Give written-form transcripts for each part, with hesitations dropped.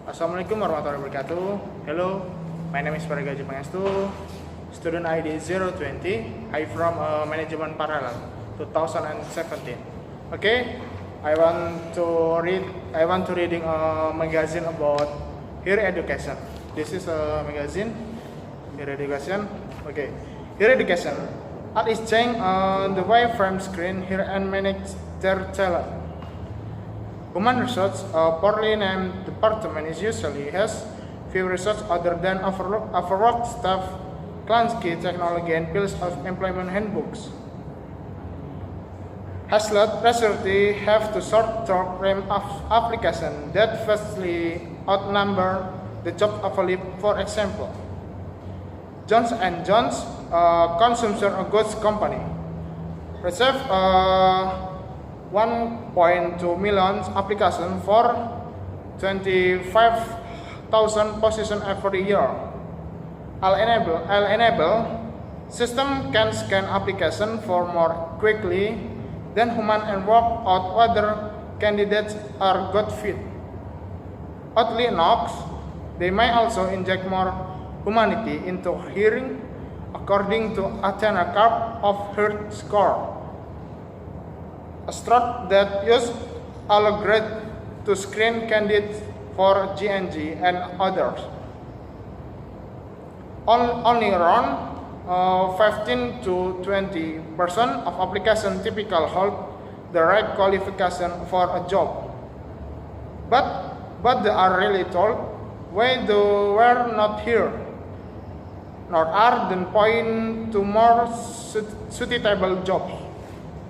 Assalamualaikum warahmatullahi wabarakatuh. Hello, my name is Prayoga Pangestu. Student ID 020. I from Manajemen pararel 2017. Okay, I want to reading a magazine about higher education. This is a magazine higher education. Okay, higher education. All is changing on the way from screen here and manage their talent. Human research, a poorly named department, is usually has few research other than overworked staff, clunky technology, and piles of employment handbooks. Hazlet researchers have to sort through range of applications that vastly outnumber the job available. For example, Johnson & Johnson, a consumer goods company, received 1.2 million applications for 25,000 positions every year. Enable system can scan applications for more quickly than human and work out whether candidates are good fit. Oddly enough, they may also inject more humanity into hiring, according to Athena Carp of Heart Score, a strat that used algorithm to screen candidates for G&G and others. Only around 15 to 20% of applications typically hold the right qualification for a job. But they are really told why they were not here, nor are then point to more suitable jobs.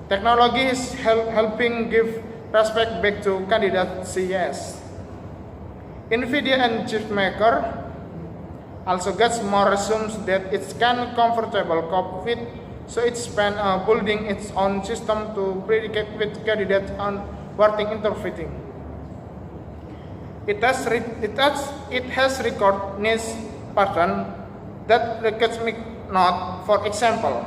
Technology is helping give respect back to candidates, yes. NVIDIA and chipmaker also gets more resumes that it can comfortable cope with, so it spent building its own system to predicate with candidates on working interviewing. It has record niche pattern that records me not. For example,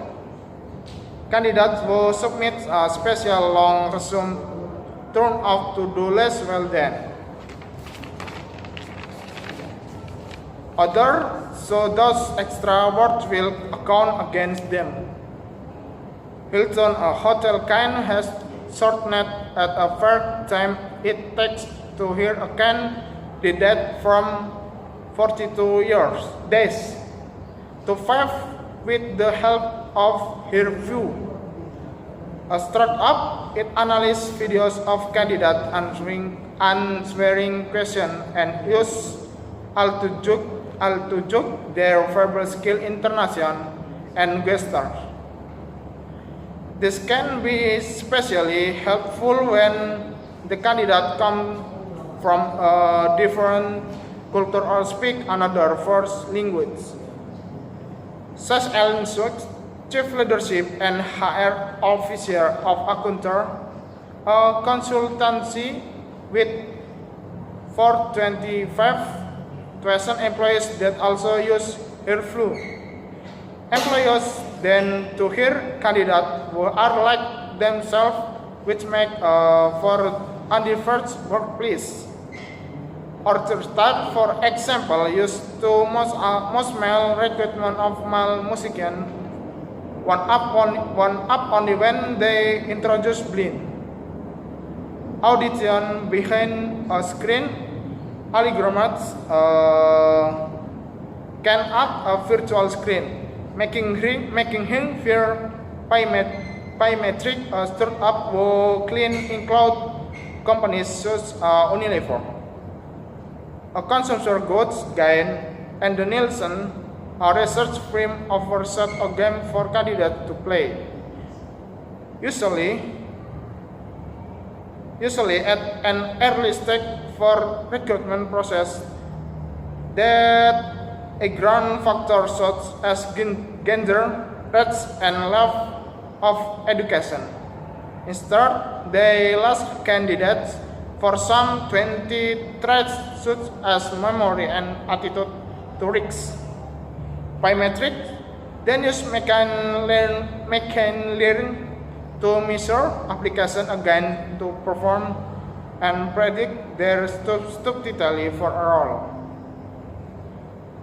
candidates who submit a special long resume turn out to do less well than others, so those extra words will account against them. Hilton, a hotel chain, has shortened at a fair time it takes to hire a candidate from 42 days to 5 with the help of HereView, a startup. It analyzes videos of candidates answering questions and use all to judge their verbal skill, intonation, and gestures. This can be especially helpful when the candidate comes from a different culture or speak another first language. Such as chief leadership and HR officer of Accountor, a consultancy with 425,000 employees that also use HereView. Employers then to hire candidates who are like themselves, which make for undiverse workplace. Or to start, for example, used to most male recruitment of male musicians one up only when they introduce blind audition behind a screen. Algorithms can act a virtual screen, making him fear biometric startup who clean in cloud companies such Unilever, a consumer goods giant, and the Nielsen, a research firm, offers a game for candidates to play. Usually at an early stage for recruitment process, that a ground factor such as gender, race, and level of education. Instead, they ask candidates for some 20 traits such as memory and attitude to risks. Biometric then use machine learning to measure application again to perform and predict their stupidity for a role.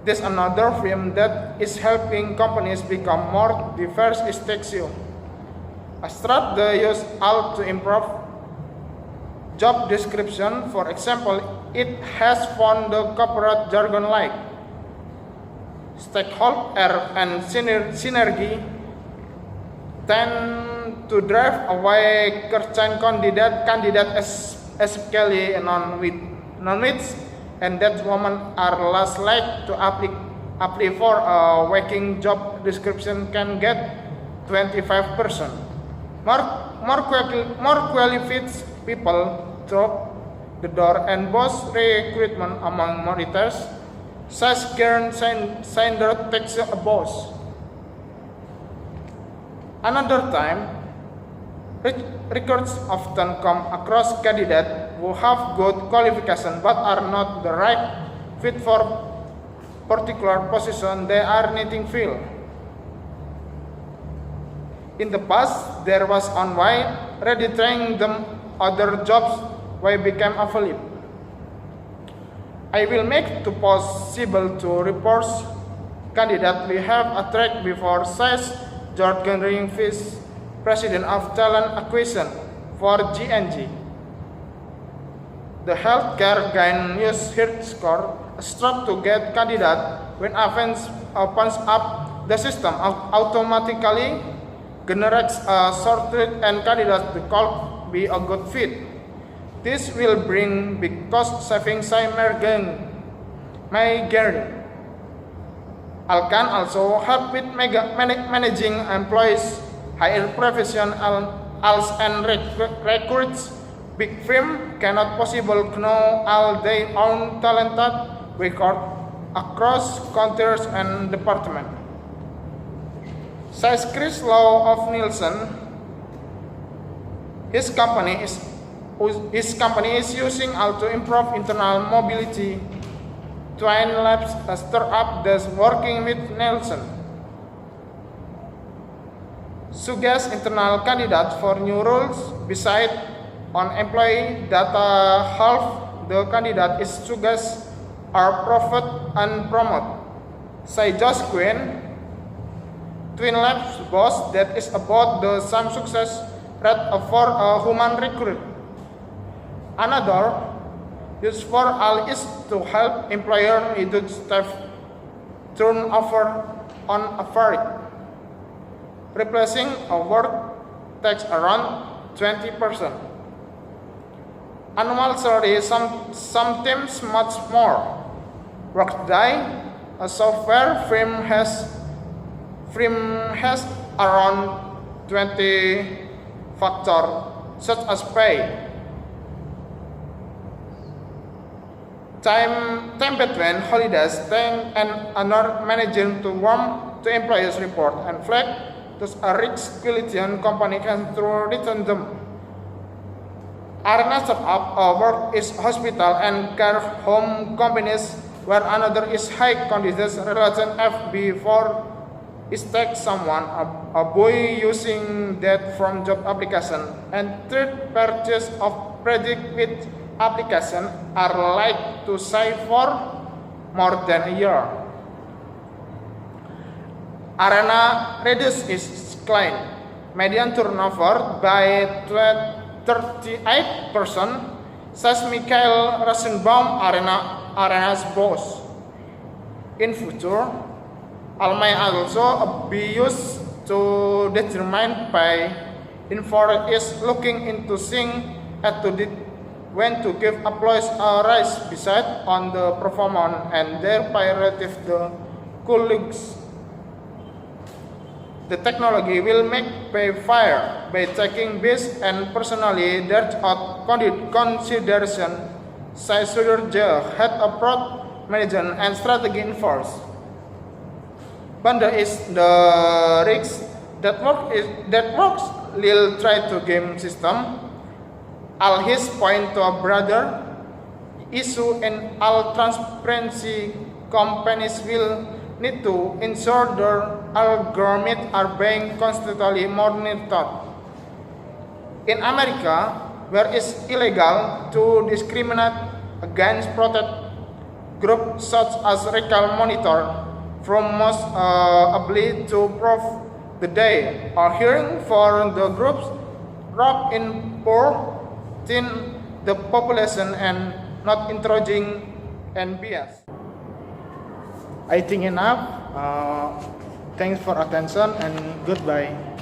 There's another film that is helping companies become more diverse is Texio. A strategy used to improve job description. For example, it has found the corporate jargon like stakeholder and synergy tend to drive away certain candidate especially non-wits, and that women are less likely to apply for a working job description can get 25%. More qualified people through the door and boost recruitment among monitors. Such current standard takes a boss. Another time, recruits often come across candidates who have good qualifications but are not the right fit for particular position they are needing fill. In the past, there was on why ready training them other jobs why became available. I will make it possible to report candidates we have attracted before, says George Gendring, Vice President of Talent Acquisition for G&G. The healthcare gain use health score struggle to get candidates when offense opens up the system automatically generates a sorted and candidates to call be a good fit. This will bring big cost savings migraine. Alcan also help with managing employees, hire professionals and recruits. Big firm cannot possible know all their own talented record across countries and departments. Says Chris Law of Nielsen, his company is using to improve internal mobility. Twine Labs, a startup that's working with Nielsen, suggests internal candidates for new roles. Besides on employee data, half the candidate is suggests are profit and promote. Say Josh Quinn, Twin Labs boss, that is about the same success rate for a human recruit. Another use for all is to help employer reduce staff turnover on average. Replacing a work takes around 20%. Annual salary sometimes much more. Workday, a software firm has around 20 factors such as pay, time between holidays, and another managing to warm to employees report and flag thus a risk quality company can through return them. Arena startup work is hospital and care home companies where another is high conditions relation FB for is take someone a boy using that from job application and third purchase of predict with application are like to save for more than a year. Arena reduce its client median turnover by 38%, says Michael Rosenbaum, Arena's boss. In future, all may also be used to determine pay. Infor is looking into seeing when to give employees a rise beside on the performance and their pay relative the colleagues. The technology will make pay fair by taking base and personally that out consideration, says Surya, head of product management and strategy in force. Banda is the risk that works will try to game system. All his point to a broader issue in all transparency companies will need to ensure their algorithms are being constantly monitored. In America, where it's illegal to discriminate against protected groups such as Recall Monitor, from most ability to prove the day are hearing for the groups rock in poor thin the population and not introducing and bias. I think enough. Thanks for attention and goodbye.